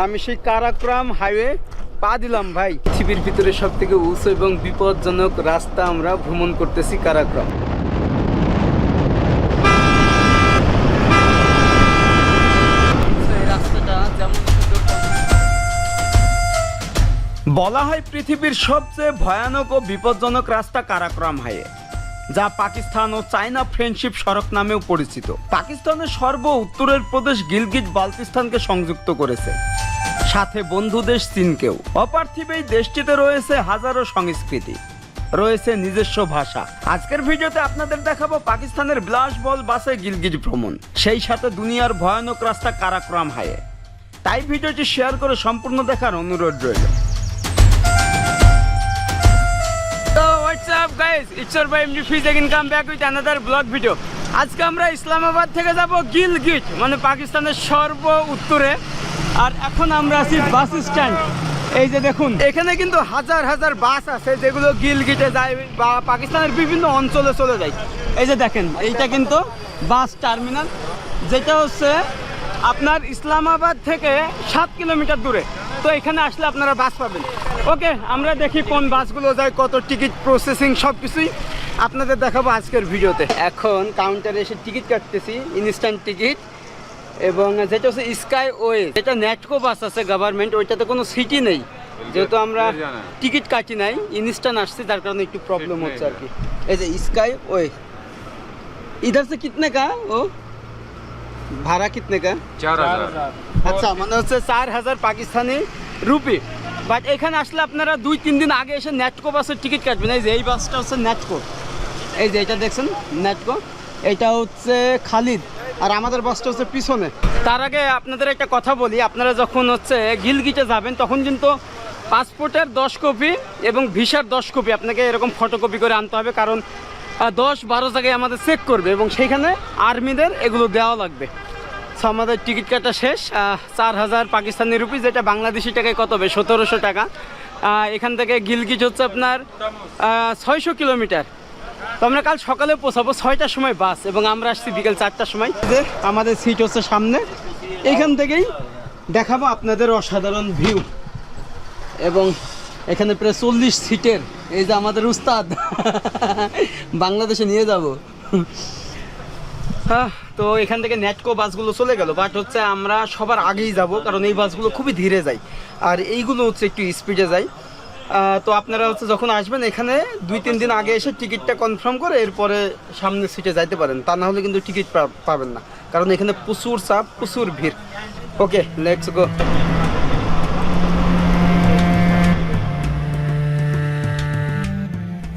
আমি সেই কারাক্রম হাইওয়ে পা দিলাম ভাই। পৃথিবীর ভিতরে সব থেকে উঁচু এবং বিপজ্জনক রাস্তা আমরা ভ্রমণ করতেছি কারাক্রম। বলা হয় পৃথিবীর সবচেয়ে ভয়ানক ও বিপজ্জনক রাস্তা কারাক্রম হাইওয়ে, যা পাকিস্তান ও চায়না ফ্রেন্ডশিপ সড়ক নামেও পরিচিত। পাকিস্তানের সর্ব উত্তরের প্রদেশ গিলগিট বালতিস্তানকে সংযুক্ত করেছে, সাথে বন্ধু দেশ চীনকেও। অপার্থিব এই দেশটিতে রয়েছে হাজারো সংস্কৃতি, রয়েছে নিজস্ব ভাষা। আজকের ভিডিওতে আপনাদের দেখাবো পাকিস্তানের বিলাসবহুল বাসে গিলগিট ভ্রমণ, সেই সাথে দুনিয়ার ভয়ানক রাস্তা কারাক্রম হাইওয়ে। তাই ভিডিওটি শেয়ার করে সম্পূর্ণ দেখার অনুরোধ রইল। What's up guys, it's your boy MD Fiz again, come back with another vlog video. আজকে আমরা ইসলামাবাদ থেকে যাব গিলগিট, মানে পাকিস্তানের সর্ব উত্তরে। আর এখন আমরা আছি বাস স্ট্যান্ড। এই যে দেখুন, এখানে কিন্তু হাজার হাজার বাস আছে যেগুলো গিলগিটে যায় বা পাকিস্তানের বিভিন্ন অঞ্চলে চলে যায়। এই যে দেখেন, এইটা কিন্তু বাস টার্মিনাল, যেটা হচ্ছে আপনার ইসলামাবাদ থেকে 7 কিলোমিটার দূরে। তো এখানে আসলে আপনারা বাস পাবেন। ওকে, আমরা দেখি কোন বাসগুলো যায়, কত টিকিট প্রসেসিং, সব কিছুই আপনাদের দেখাবো আজকের ভিডিওতে। এখন কাউন্টারে এসে টিকিট কাটতেছি, ইনস্ট্যান্ট টিকিট। এবং যেটা হচ্ছে স্কাই ওয়ে, যেটা নেটকো বাস আছে গভর্নমেন্ট, ওইটাতে কোনো সিটি নেই, যেহেতু আমরা টিকিট কাটি নাই, ইনস্ট্যান্ট আসছে, যার কারণে একটু প্রবলেম হচ্ছে আর কি। এই যে স্কাই ওয়ে, ইধার से कितने का ও ভাড়া कितने का? 4000। আচ্ছা, মানে হচ্ছে 4000 পাকিস্তানি রুপি। বাট এখানে আসলে আপনারা 2-3 দিন আগে এসে নেটকো বাসের টিকিট কাটবেন। এই যে এই বাসটা হচ্ছে নেটকো, এই যে এটা দেখছেন নেটকো, এটা হচ্ছে খালিদ, আর আমাদের বাসটা হচ্ছে পিছনে। তার আগে আপনাদের একটা কথা বলি, আপনারা যখন হচ্ছে গিলগিটে যাবেন তখন কিন্তু পাসপোর্টের 10 কপি এবং ভিসার 10 কপি আপনাকে এরকম ফটোকপি করে আনতে হবে, কারণ 10-12 জায়গায় আমাদের চেক করবে এবং সেইখানে আর্মিদের এগুলো দেওয়া লাগবে। সো আমাদের টিকিট কাটা শেষ। 4000 পাকিস্তানি রুপি, যেটা বাংলাদেশি টাকায় কত হবে? 1700 টাকা। এখান থেকে গিলগিট হচ্ছে আপনার 600 কিলোমিটার। তো আমরা কাল সকালে পৌঁছাবো 6টার সময় বাস, এবং আমরা আসছি বিকেল 4টার সময়। আমাদের সিট হচ্ছে সামনে, এইখান থেকেই দেখাবো আপনাদের অসাধারণ ভিউ। এবং এখানে প্রায় 40 সিটের, এই যে আমাদের উস্তাদ বাংলাদেশে নিয়ে যাব। হ্যাঁ, তো এখান থেকে নেটকো বাসগুলো চলে গেল, বাট হচ্ছে আমরা সবার আগেই যাব, কারণ এই বাসগুলো খুবই ধীরে যায় আর এইগুলো হচ্ছে একটু স্পিডে যায়। তো আপনারা হচ্ছে যখন আসবেন এখানে 2-3 দিন আগে এসে টিকিটটা কনফার্ম করে এরপরে সামনে সিটে যাইতে পারেন, তা না হলে কিন্তু টিকিট পাবেন না, কারণ এখানে প্রচুর চাপ, প্রচুর ভিড়। ওকে, লেটস গো।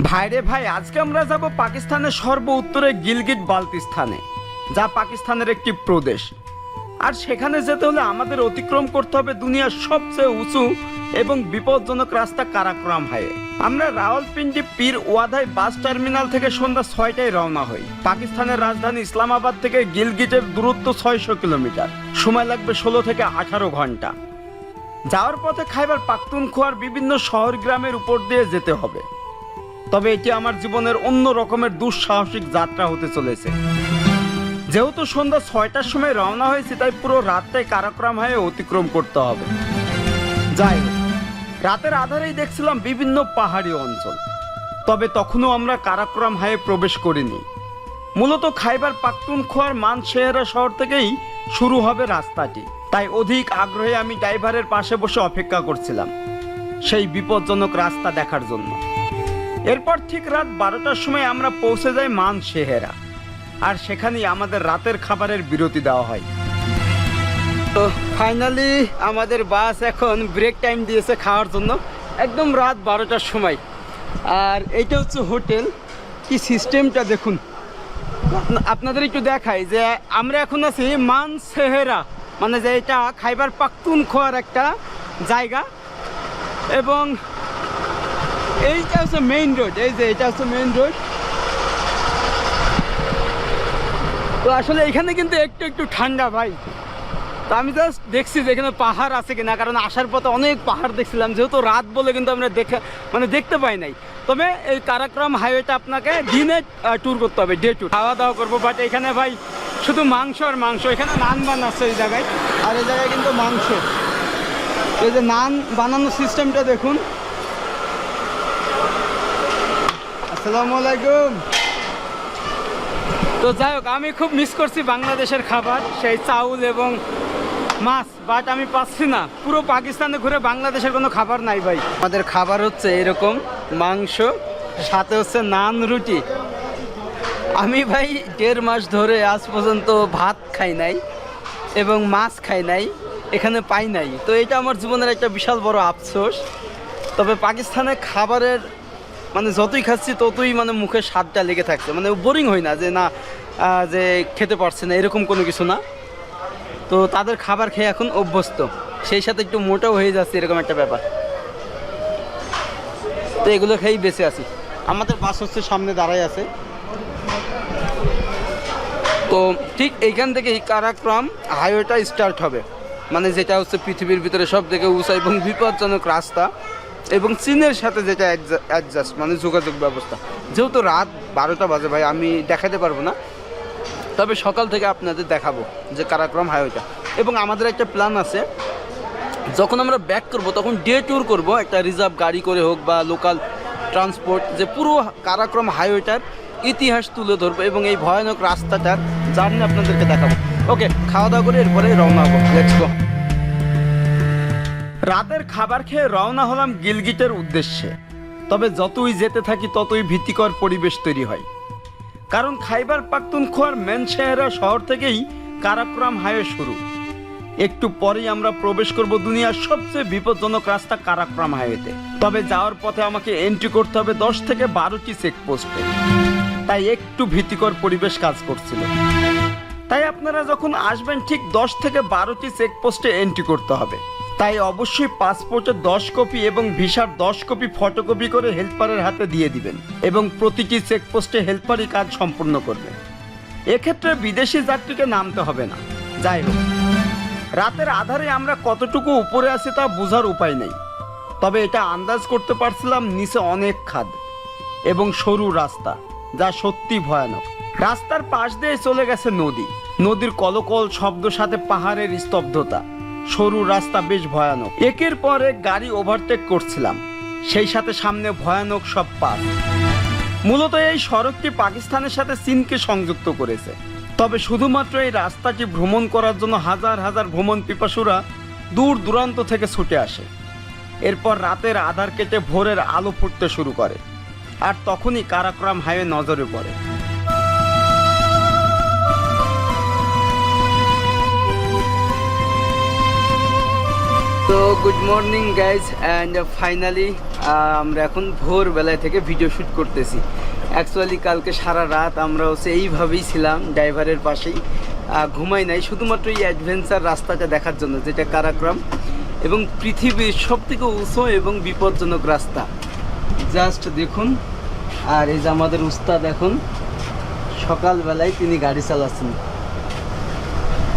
ভাইরে ভাই, আজকে আমরা যাব পাকিস্তানের সর্ব উত্তরে গিলগিট বালতিস্তানে, যা পাকিস্তানের একটি প্রদেশ। আর সেখানে যেতে হলে আমাদের অতিক্রম করতে হবে দুনিয়ার সবচেয়ে উঁচু এবং বিপজ্জনক রাস্তা কারাক্রম হাইওয়ে। আমরা রাওয়ালপিন্ডি পীর ওয়াদাই বাস টার্মিনাল থেকে সন্ধ্যা 6টায় রওনা হই। পাকিস্তানের রাজধানী ইসলামাবাদ থেকে গিলগিটের দূরত্ব 600 কিলোমিটার, সময় লাগবে 16 থেকে 18 ঘন্টা। যাওয়ার পথে খাইবার পাখতুনখোয়ার বিভিন্ন শহর গ্রামের উপর দিয়ে যেতে হবে। তবে এটি আমার জীবনের অন্য রকমের দুঃসাহসিক যাত্রা হতে চলেছে। যেহেতু সন্ধ্যা 6টার সময় রওনা হয়েছে, তাই পুরো রাতটাই কারাক্রম হাইওয়ে অতিক্রম করতে হবে। যাই হোক, রাতের আধারেই দেখছিলাম বিভিন্ন পাহাড়ি অঞ্চল, তবে তখনও আমরা কারাক্রম হাইওয়ে প্রবেশ করিনি। মূলত খাইবার পাখতুনখোয়ার মানশেহরা শহর থেকেই শুরু হবে রাস্তাটি, তাই অধিক আগ্রহে আমি ড্রাইভারের পাশে বসে অপেক্ষা করছিলাম সেই বিপজ্জনক রাস্তা দেখার জন্য। এরপর ঠিক রাত 12টার সময় আমরা পৌঁছে যাই মানশেহরা, আর সেখানেই আমাদের রাতের খাবারের বিরতি দেওয়া হয়। তো ফাইনালি আমাদের বাস এখন ব্রেক টাইম দিয়েছে খাওয়ার জন্য, একদম রাত 12টার সময়। আর এইটা হচ্ছে হোটেল। কি সিস্টেমটা দেখুন, আপনাদের একটু দেখাই যে আমরা এখন আছি মানশেহরা, মানে যে এটা খাইবার পাখতুনখোয়ার একটা জায়গা, এবং এইটা হচ্ছে মেইন রোড। এই যে এটা হচ্ছে মেইন রোড। তো আসলে এখানে কিন্তু একটু একটু ঠান্ডা ভাই। তো আমি জাস্ট দেখছি যে এখানে পাহাড় আছে কিনা, কারণ আসার পথে অনেক পাহাড় দেখছিলাম, যেহেতু রাত বলে কিন্তু আমরা দেখতে পাই নাই। তবে এই কারাক্রম হাইওয়েটা আপনাকে দিনে ট্যুর করতে হবে, ডে ট্যুর। খাওয়া দাওয়া করবো, বাট এখানে ভাই শুধু মাংস আর মাংস। এখানে নান বান আছে এই জায়গায়, আর এই জায়গায় কিন্তু মাংস। এই যে নান বানানোর সিস্টেমটা দেখুন। আসসালামু আলাইকুম। তো যাই হোক, আমি খুব মিস করছি বাংলাদেশের খাবার, সেই চাউল এবং মাছ, বাট আমি পাচ্ছি না। পুরো পাকিস্তানে ঘুরে বাংলাদেশের কোনো খাবার নাই ভাই। আমাদের খাবার হচ্ছে এরকম মাংস, সাথে হচ্ছে নান, রুটি। আমি ভাই 1.5 মাস ধরে আজ পর্যন্ত ভাত খাই নাই এবং মাছ খাই নাই, এখানে পাই নাই। তো এটা আমার জীবনের একটা বিশাল বড় আফসোস। তবে পাকিস্তানের খাবারের মানে যতই খাচ্ছি ততই মানে মুখে স্বাদটা লেগে থাকছে, মানে বোরিং হয় না যে না যে খেতে পারছে না, এরকম কোনো কিছু না। তো তাদের খাবার খেয়ে এখন অভ্যস্ত, সেই সাথে একটু মোটাও হয়ে যাচ্ছে, এরকম একটা ব্যাপার। তো এগুলো খেয়েই বেঁচে আছি। আমাদের বাস হচ্ছে সামনে দাঁড়াই আছে। তো ঠিক এইখান থেকে এই কারাক্রম হাইওয়েটা স্টার্ট হবে, মানে যেটা হচ্ছে পৃথিবীর ভিতরে সব থেকে উঁচা এবং বিপজ্জনক রাস্তা, এবং চীনের সাথে যেটা অ্যাডজাস্ট মানে যোগাযোগ ব্যবস্থা। যেহেতু রাত 12টা বাজে ভাই, আমি দেখাতে পারবো না, তবে সকাল থেকে আপনাদের দেখাবো যে কারাক্রম হাইওয়েটা। এবং আমাদের একটা প্ল্যান আছে, যখন আমরা ব্যাক করব তখন ডে ট্যুর করব, একটা রিজার্ভ গাড়ি করে হোক বা লোকাল ট্রান্সপোর্ট, যে পুরো কারাক্রম হাইওয়েটার ইতিহাস তুলে ধরবো এবং এই ভয়ানক রাস্তাটার জার্নি আপনাদেরকে দেখাবো। ওকে, খাওয়া দাওয়া করে এরপরে রওনা হবো। Let's go. রাতের খাবার খেয়ে রওনা হলাম গিলগিটের উদ্দেশ্যে। তবে যতই যেতে থাকি ততই ভীতিকর পরিবেশ তৈরি হয়, কারণ খাইবার পাখতুনখোয়ার মেন শেহরা শহর থেকেই কারাক্রম হাইওয়ে শুরু। একটু পরেই আমরা প্রবেশ করব দুনিয়ার সবচেয়ে বিপজ্জনক রাস্তা কারাক্রম হাইওয়েতে। তবে যাওয়ার পথে আমাকে এন্ট্রি করতে হবে 10 থেকে 12টি চেকপোস্টে, তাই একটু ভীতিকর পরিবেশ কাজ করছিল। তাই আপনারা যখন আসবেন ঠিক 10 থেকে 12টি চেকপোস্টে এন্ট্রি করতে হবে। তাই অবশ্যই পাসপোর্টের 10 কপি এবং ভিসার 10 কপি ফটোকপি করে হেল্পারের হাতে দিয়ে দিবেন, এবং প্রতিটি চেকপোস্টে হেল্পারই কাজ সম্পূর্ণ করবে। এক্ষেত্রে বিদেশি যাত্রীকে নামতে হবে না। যাই হোক, রাতের আধারে আমরা কতটুকু উপরে আছি তা বোঝার উপায় নেই, তবে এটা আন্দাজ করতে পারছিলাম নিচে অনেক খাদ এবং সরু রাস্তা, যা সত্যি ভয়ানক। রাস্তার পাশ দিয়ে চলে গেছে নদী, নদীর কলকল শব্দ সাথে পাহাড়ের স্তব্ধতা। সরু রাস্তা বেশ ভয়ানক, একের পর এক গাড়ি ওভারটেক করছিলাম, সেই সাথে সামনে ভয়ানক সব পাস। মূলত এই সড়কটি পাকিস্তানের সাথে চীনকে সংযুক্ত করেছে। তবে শুধুমাত্র এই রাস্তাটি ভ্রমণ করার জন্য হাজার হাজার ভ্রমণ পিপাসুরা দূর দূরান্ত থেকে ছুটে আসে। এরপর রাতের আধার কেটে ভোরের আলো ফুটতে শুরু করে, আর তখনই কারাক্রম হাইওয়ে নজরে পড়ে। তো good morning guys, and finally আমরা এখন ভোরবেলায় থেকে ভিডিও শ্যুট করতেছি। অ্যাকচুয়ালি কালকে সারা রাত আমরা হচ্ছে এইভাবেই ছিলাম ড্রাইভারের পাশেই, ঘুমাই নাই, শুধুমাত্র এই অ্যাডভেঞ্চার রাস্তাটা দেখার জন্য, যেটা কারাক্রম এবং পৃথিবীর সবথেকে উঁচু এবং বিপজ্জনক রাস্তা। জাস্ট দেখুন, আর এই যে আমাদের উস্তাদ এখন সকালবেলায় তিনি গাড়ি চালাচ্ছেন।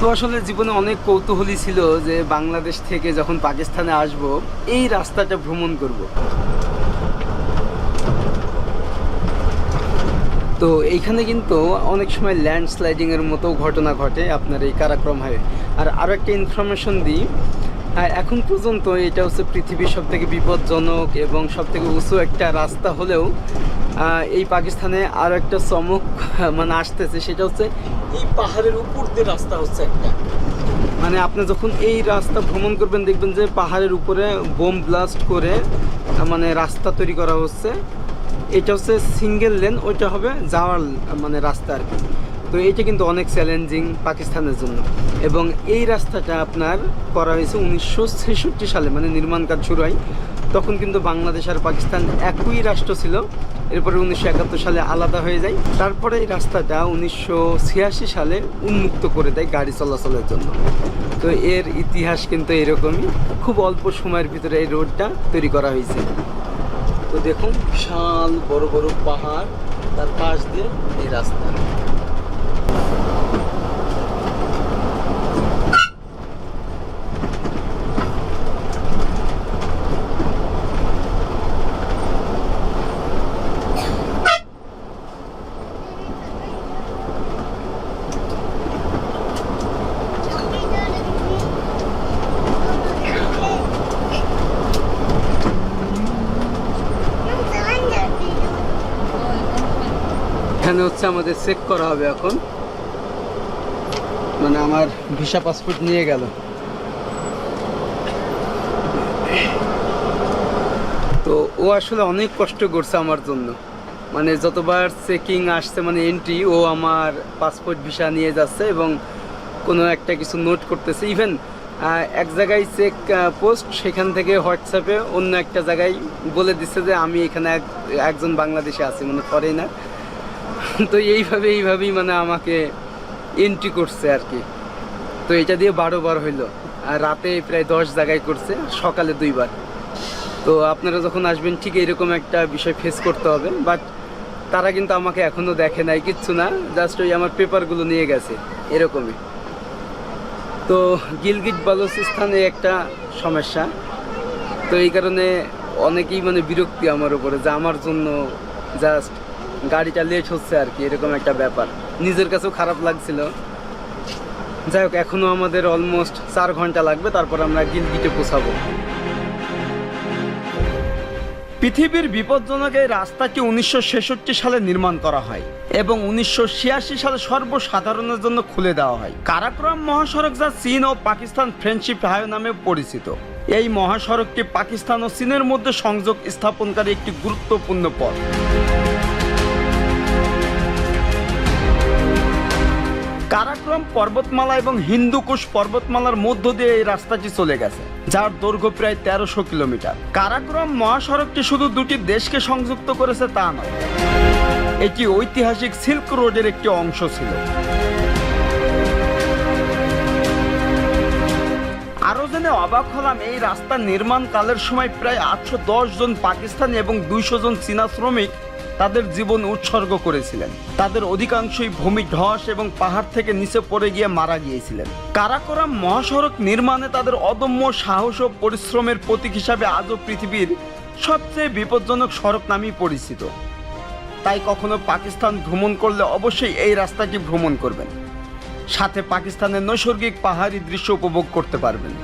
তো আসলে জীবনে অনেক কৌতূহলী ছিল যে বাংলাদেশ থেকে যখন পাকিস্তানে আসব এই রাস্তাটা ভ্রমণ করব। তো এইখানে কিন্তু অনেক সময় ল্যান্ডস্লাইডিংয়ের মতো ঘটনা ঘটে আপনার এই কারাক্রম হাইওয়ে। আর আরও একটা ইনফরমেশন দিই, এখন পর্যন্ত এটা হচ্ছে পৃথিবীর সবথেকে বিপজ্জনক এবং সবথেকে উঁচু একটা রাস্তা হলেও এই পাকিস্তানে আরও একটা চমক মানে আসতেছে, সেটা হচ্ছে এই পাহাড়ের উপর দিয়ে রাস্তা হচ্ছে একটা। মানে আপনি যখন এই রাস্তা ভ্রমণ করবেন দেখবেন যে পাহাড়ের উপরে বোম ব্লাস্ট করে মানে রাস্তা তৈরি করা হচ্ছে। এটা হচ্ছে সিঙ্গেল লেন, ওইটা হবে যাওয়ার মানে রাস্তা আর কি। তো এইটা কিন্তু অনেক চ্যালেঞ্জিং পাকিস্তানের জন্য। এবং এই রাস্তাটা আপনার করা হয়েছে 1966 সালে, মানে নির্মাণ কাজ শুরু হয় তখন কিন্তু বাংলাদেশ আর পাকিস্তান একই রাষ্ট্র ছিল। এরপরে 1971 সালে আলাদা হয়ে যায়। তারপরে এই রাস্তাটা 1986 সালে উন্মুক্ত করে দেয় গাড়ি চলাচলের জন্য। তো এর ইতিহাস কিন্তু এরকমই, খুব অল্প সময়ের ভিতরে এই রোডটা তৈরি করা হয়েছে। তো দেখুন, বিশাল বড় বড় পাহাড়, তার পাশ দিয়ে এই রাস্তা। এখানে হচ্ছে আমাদের চেক করা হবে এখন, মানে আমার ভিসা পাসপোর্ট নিয়ে গেল। তো ও আসলে অনেক কষ্ট করছে আমার জন্য, মানে যতবার চেকিং আসছে মানে এন্ট্রি, ও আমার পাসপোর্ট ভিসা নিয়ে যাচ্ছে এবং কোনো একটা কিছু নোট করতেছে। ইভেন এক জায়গায় চেক পোস্ট, সেখান থেকে হোয়াটসঅ্যাপে অন্য একটা জায়গায় বলে দিচ্ছে যে আমি এখানে একজন বাংলাদেশে আছি, মানে ফরেনার। তো এইভাবেই মানে আমাকে এন্ট্রি করছে আর কি। তো এটা দিয়ে 12 বার হইলো, আর রাতে প্রায় 10 জায়গায় করছে, সকালে 2 বার। তো আপনারা যখন আসবেন ঠিক এরকম একটা বিষয় ফেস করতে হবে। বাট তারা কিন্তু আমাকে এখনও দেখে নাই, কিচ্ছু না, জাস্ট ওই আমার পেপারগুলো নিয়ে গেছে এরকমই। তো গিলগিট বালুচিস্তানে একটা সমস্যা, তো এই কারণে অনেকেই মানে বিরক্তি আমার উপরে, যে আমার জন্য জাস্ট গাড়িটা লেট হচ্ছে আর কি, এরকম একটা ব্যাপার। নিজের কাছেও খারাপ লাগছিল। যাই হোক, এখনও আমাদের অলমোস্ট 4 ঘন্টা লাগবে, তারপর আমরা গিলগিটে পৌঁছাবো। পৃথিবীর বিপজ্জনক এই রাস্তাটি 1966 সালে নির্মাণ করা হয় এবং 1986 সালে সর্বসাধারণের জন্য খুলে দেওয়া হয়। কারাকোরাম মহাসড়ক, যা চীন ও পাকিস্তান ফ্রেন্ডশিপ হাইওয়ে নামে পরিচিত, এই মহাসড়কটি পাকিস্তান ও চীনের মধ্যে সংযোগ স্থাপনকারী একটি গুরুত্বপূর্ণ পথ। কারাকোরাম পর্বতমালা এবং হিন্দুকুশ পর্বতমালার মধ্য দিয়ে এই রাস্তাটি চলে গেছে, যার দৈর্ঘ্য প্রায় 1300 কিলোমিটার। কারাকোরাম মহাসড়কটি শুধু দুটি দেশকে সংযুক্ত করেছে তা নয়, এটি ঐতিহাসিক সিল্ক রোডের একটি অংশ ছিল। আরো জেনে অবাক হলাম, এই রাস্তা নির্মাণ কালের সময় প্রায় 810 জন পাকিস্তানি এবং 200 জন চীনা শ্রমিক তাদের জীবন উৎসর্গ করেছিলেন। তাদের অধিকাংশই ভূমি ধস এবং পাহাড় থেকে নিচে পড়ে গিয়ে মারা গিয়েছিলেন। কারাকোরাম মহাসড়ক নির্মাণে তাদের অদম্য সাহস ও পরিশ্রমের প্রতীক হিসাবে আজও পৃথিবীর সবচেয়ে বিপজ্জনক সড়ক নামেই পরিচিত। তাই কখনো পাকিস্তান ভ্রমণ করলে অবশ্যই এই রাস্তাটি ভ্রমণ করবেন, সাথে পাকিস্তানের নৈসর্গিক পাহাড়ি দৃশ্য উপভোগ করতে পারবেন।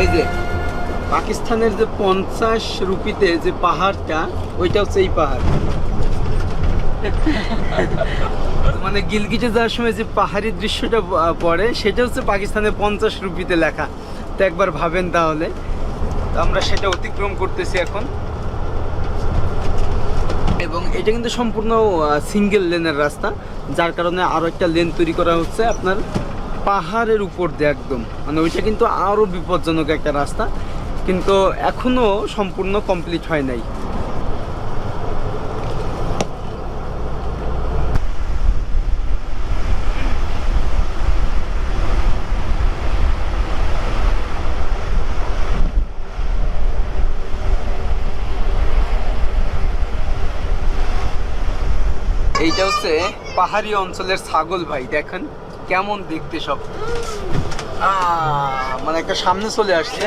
এই যে পাকিস্তানের যে 50 রুপিতে যে পাহাড়টা, ওইটা হচ্ছে এই পাহাড়। মানে গিলগিটে যাওয়ার সময় যে পাহাড়ি দৃশ্যটা পড়ে, সেটা হচ্ছে পাকিস্তানের 50 রুপিতে লেখা। তো একবার ভাবেন তাহলে। তো আমরা সেটা অতিক্রম করতেছি এখন, এবং এটা কিন্তু সম্পূর্ণ সিঙ্গেল লেনের রাস্তা, যার কারণে আরও একটা লেন তৈরি করা হচ্ছে আপনার পাহাড়ের উপর দিয়ে একদম। মানে ওইটা কিন্তু আরও বিপজ্জনক একটা রাস্তা, কিন্তু এখনও সম্পূর্ণ কমপ্লিট হয় নাই। এইটা হচ্ছে পাহাড়ি অঞ্চলের ছাগল ভাই, দেখেন কেমন দেখতে সব। মানে একটা সামনে চলে আসছে।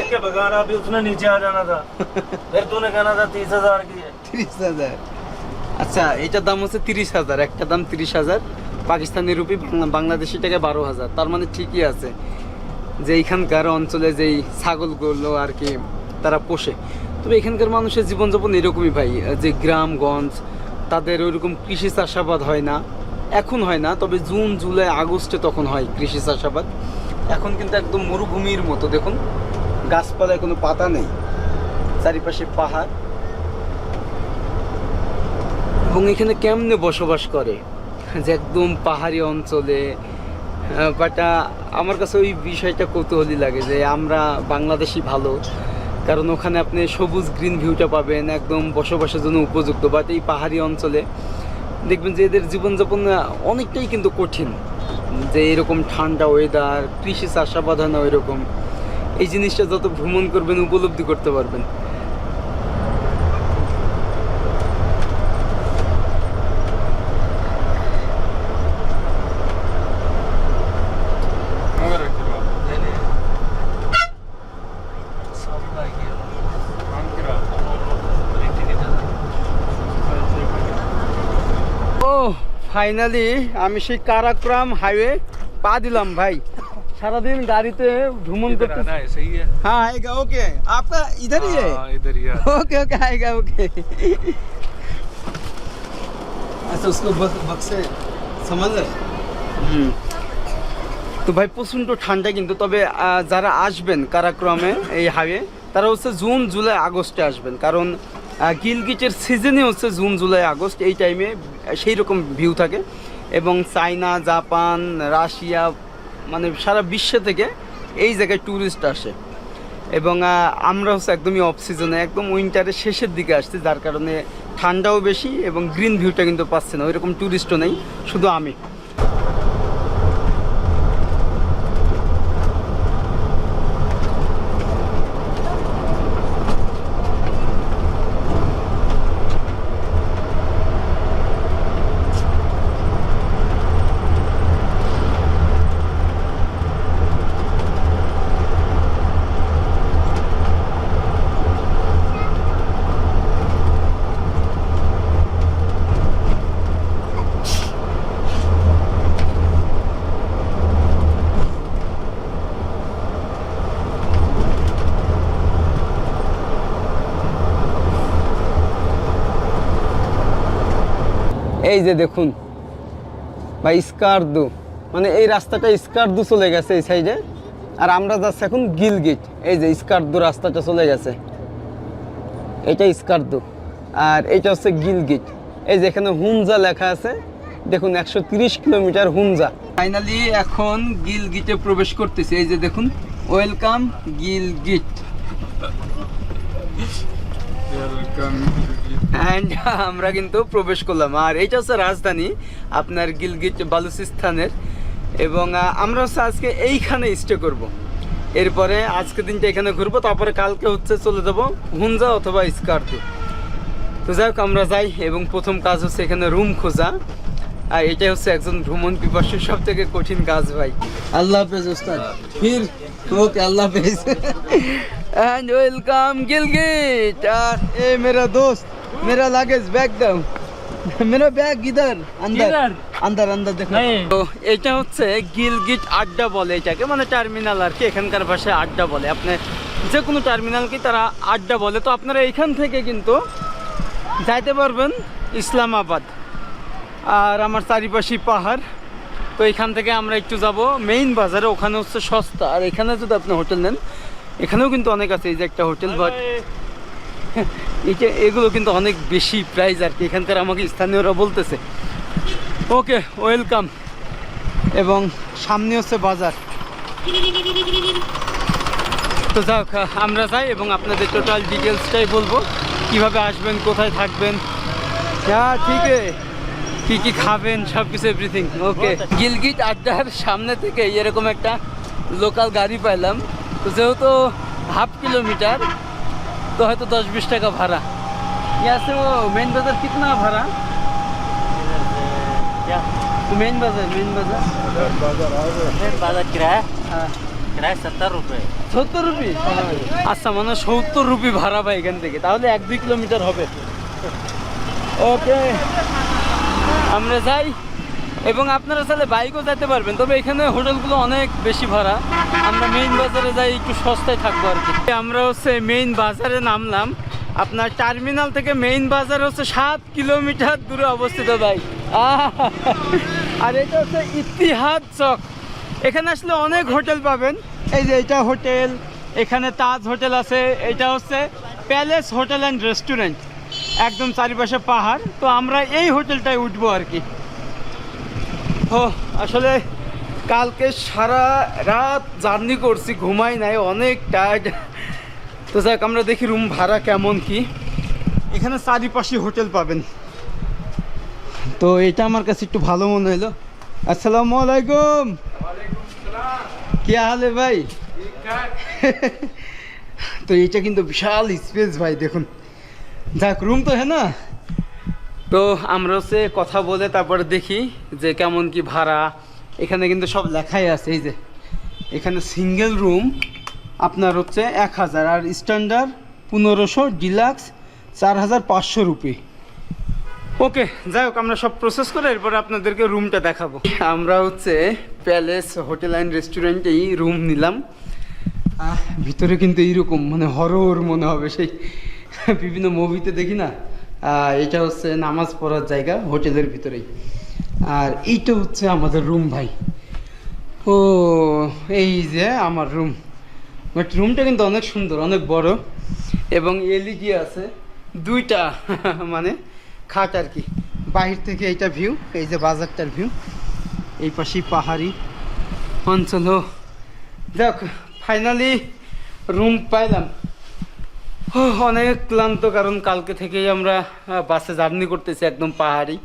আচ্ছা, এটার দাম হচ্ছে 30,000, একটা দাম 30,000 পাকিস্তানি রুপি, বাংলাদেশি টাকা 12,000। তার মানে ঠিকই আছে যে এইখানকার অঞ্চলে যেই ছাগলগুলো আর কি তারা পোষে। তবে এখানকার মানুষের জীবনযাপন এরকমই ভাই, যে গ্রামগঞ্জ, তাদের ওইরকম কৃষি চাষাবাদ হয় না, এখন হয় না, তবে জুন জুলাই আগস্টে তখন হয় কৃষি চাষাবাদ। এখন কিন্তু একদম মরুভূমির মতো, দেখুন গাছপালায় কোনো পাতা নেই, চারিপাশে পাহাড়। এবং এখানে কেমনে বসবাস করে, যে একদম পাহাড়ি অঞ্চলে। বাট আমার কাছে ওই বিষয়টা কৌতূহলী লাগে যে আমরা বাংলাদেশি ভালো, কারণ ওখানে আপনি সবুজ গ্রিন ভিউটা পাবেন, একদম বসবাসের জন্য উপযুক্ত। বাট এই পাহাড়ি অঞ্চলে দেখবেন যে এদের জীবনযাপন অনেকটাই কিন্তু কঠিন, যে এরকম ঠান্ডা ওয়েদার, কৃষি চাষাবাদ হয় না ওইরকম। এই জিনিসটা যত ভ্রমণ করবেন উপলব্ধি করতে পারবেন। ফাইনালি আমি সেই কারাকোরাম হাইওয়ে পা দিলাম ভাই। সারাদিন গাড়িতে ভ্রমণ করতে। आना है, सही है। हाँ आएगा ओके आपका इधर ही है हाँ, इधर ही है। ओके ओके आएगा ओके अच्छा उसको बक्से समझ ले তো ভাই প্রচণ্ড ঠান্ডা কিন্তু তবে যারা আসবেন কারাক্রমে এই হাইওয়ে তারা হচ্ছে জুন জুলাই আগস্টে আসবেন কারণ গিলগিটের সিজনে হচ্ছে জুন জুলাই আগস্ট এই টাইমে সেই রকম ভিউ থাকে এবং চায়না জাপান রাশিয়া মানে সারা বিশ্ব থেকে এই জায়গায় ট্যুরিস্ট আসে এবং আমরা হচ্ছে একদমই অফ সিজনে একদম উইন্টারের শেষের দিকে আসছি যার কারণে ঠান্ডাও বেশি এবং গ্রিন ভিউটা কিন্তু পাচ্ছে না ওইরকম ট্যুরিস্টও নেই শুধু আমি এই যে দেখুন ভাই স্কারদু মানে এই রাস্তাটা স্কারদু চলে গেছে এই সাইডে আর আমরা যাচ্ছি এখন গিলগিট এই যে স্কারদু রাস্তাটা চলে গেছে এটা স্কারদু আর এটা হচ্ছে গিলগিট এই যে এখানে হুমজা লেখা আছে দেখুন 130 কিলোমিটার হুমজা ফাইনালি এখন গিলগিটে প্রবেশ করতেছি এই যে দেখুন ওয়েলকাম গিলগিট অ্যান্ড আমরা কিন্তু প্রবেশ করলাম আর এইটা হচ্ছে রাজধানী আপনার গিলগিট বালুচিস্তানের এবং আমরা হচ্ছে আজকে এইখানে স্টে করব এরপরে আজকে দিনটা এখানে ঘুরবো তারপরে কালকে হচ্ছে চলে যাব হুনজা অথবা স্কারদু তো যাই হোক আমরা যাই এবং প্রথম কাজ হচ্ছে এখানে রুম খোঁজা আর এটাই হচ্ছে একজন ভ্রমণ পিপাসুর সব থেকে কঠিন কাজ ভাই আল্লাহ হাফেজ ওস্তাদ ফির ओके अल्लाह हाफिज एंड वेलकम गिलगिट ए मेरा दोस्त मेरा लगेज बैग दो मेरा बैग इधर अंदर अंदर अंदर देखो তো এটা হচ্ছে গিলগিট আড্ডা বলে এটাকে মানে টার্মিনাল আর কি এখানকার ভাষায় আড্ডা বলে আপনি যে কোনো টার্মিনালকে তারা আড্ডা বলে তো আপনারা এইখান থেকে কিন্তু যাইতে পারবেন ইসলামাবাদ আর আমার চারিপাশে পাহাড় তো এখান থেকে আমরা একটু যাব মেইন বাজারে ওখানে হচ্ছে সস্তা আর এখানে যদি আপনি হোটেল নেন এখানেও কিন্তু অনেক আছে এই যে একটা হোটেল বাট এটা এগুলো কিন্তু অনেক বেশি প্রাইস আর কি এখানকার আমাকে স্থানীয়রা বলতেছে ওকে ওয়েলকাম এবং সামনে হচ্ছে বাজার তো যাক আমরা যাই এবং আপনাদের টোটাল ডিটেলসটাই বলবো কিভাবে আসবেন কোথায় থাকবেন হ্যাঁ ঠিক আছে কি কি খাবেন সব কিছু এভরিথিং ওকে গিলগিট আড্ডার সামনে থেকে এরকম একটা লোকাল গাড়ি পাইলাম তো যেহেতু হাফ কিলোমিটার তো হয়তো 10-20 টাকা ভাড়া यहाँ से वो मेन बाजार कितना भाड़ा क्या मेन बाजार किराया हाँ किराया 70 रुपये 70 रुपये আচ্ছা মানে 70 রুপি ভাড়া পাই এখান থেকে তাহলে 1-2 কিলোমিটার হবে ওকে আমরা যাই এবং আপনারা চাইলে বাইকও যেতে পারবেন তবে এখানে হোটেলগুলো অনেক বেশি ভাড়া আমরা মেইন বাজারে যাই একটু সস্তায় থাকবো আর কি আমরা হচ্ছে মেইন বাজারে নামলাম আপনার টার্মিনাল থেকে মেইন বাজার হচ্ছে 7 কিলোমিটার দূরে অবস্থিত ভাই আর এটা হচ্ছে ইতিহাদ চক এখানে আসলে অনেক হোটেল পাবেন এই যে এটা হোটেল এখানে তাজ হোটেল আছে এটা হচ্ছে প্যালেস হোটেল অ্যান্ড রেস্টুরেন্ট একদম চারিপাশে পাহাড় তো আমরা এই হোটেলটায় উঠবো আর কি ও আসলে কালকে সারা রাত জার্নি করছি ঘুমাই নাই অনেক টায়ার্ড তো যাক আমরা দেখি রুম ভাড়া কেমন কি এখানে চারিপাশে হোটেল পাবেন তো এটা আমার কাছে একটু ভালো মনে হলো আসসালামু আলাইকুম কি হালে ভাই তো এটা কিন্তু বিশাল স্পেস ভাই দেখুন যাক রুম তো হ্যাঁ না তো আমরা হচ্ছে কথা বলে তারপরে দেখি যে কেমন কি ভাড়া এখানে কিন্তু সব লেখাই আছে এই যে এখানে সিঙ্গেল রুম আপনার হচ্ছে 1000 আর স্ট্যান্ডার্ড 1500 ডিলাক্স 4500 রুপি ওকে, যাই হোক, আমরা সব প্রসেস করে এরপরে আপনাদেরকে রুমটা দেখাবো। আমরা হচ্ছে প্যালেস হোটেল অ্যান্ড রেস্টুরেন্টেই রুম নিলাম। ভিতরে কিন্তু এইরকম মানে হরর মনে হবে, সেই বিভিন্ন মুভিতে দেখি না। এটা হচ্ছে নামাজ পড়ার জায়গা হোটেলের ভিতরেই। আর এইটা হচ্ছে আমাদের রুম ভাই। ও এই যে আমার রুম, বাট রুমটা কিন্তু অনেক সুন্দর, অনেক বড়, এবং এলইডি আছে দুইটা মানে খাট আর কি। বাহির থেকে এইটা ভিউ, এই যে বাজারটার ভিউ, এই পাশেই পাহাড়ি অঞ্চল। দেখ ফাইনালি রুম পাইলাম। অনেক ক্লান্ত, কারণ কালকে থেকেই আমরা বাসে জার্নি করতেছি, একদম পাহাড়ি,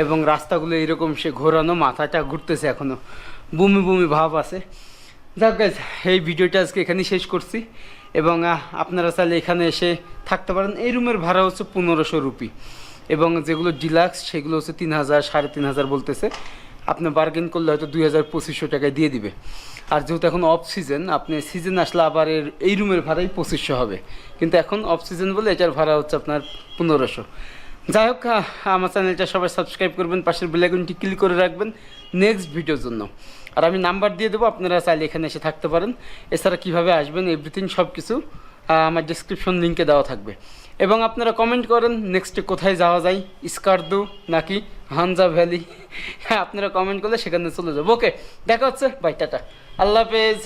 এবং রাস্তাগুলো এরকম সে ঘোরানো, মাথাটা ঘুরতেছে, এখনও বমি বমি ভাব আছে। যাক গাইজ, এই ভিডিওটা আজকে এখানেই শেষ করছি, এবং আপনারা চাইলে এখানে এসে থাকতে পারেন। এই রুমের ভাড়া হচ্ছে 1500 রুপি, এবং যেগুলো ডিলাক্স সেগুলো হচ্ছে 3000 3500 বলতেছে। আপনি বার্গেন করলে হয়তো 2000-2500 টাকায় দিয়ে দিবে। আর যেহেতু এখন অফ সিজন, আপনি সিজন আসলে আবার এই রুমের ভাড়াই 2500 হবে, কিন্তু এখন অফ সিজন বলে এটার ভাড়া হচ্ছে আপনার 1500। যাই হোক, আমার চ্যানেলটা সবাই সাবস্ক্রাইব করবেন, পাশের বেল আইকনটি ক্লিক করে রাখবেন নেক্সট ভিডিওর জন্য। আর আমি নাম্বার দিয়ে দেবো, আপনারা চাইলে এখানে এসে থাকতে পারেন। এছাড়া কীভাবে আসবেন এভরিথিং সব কিছু আমার ডিসক্রিপশন লিঙ্কে দেওয়া থাকবে। এবং আপনারা কমেন্ট করেন নেক্সটে কোথায় যাওয়া যায়, স্কার্দু নাকি হানজা ভ্যালি। হ্যাঁ, আপনারা কমেন্ট করলে সেখানে চলে যাবো। ওকে, দেখা হচ্ছে, বাই, টাটা, আল্লাহ হাফেজ।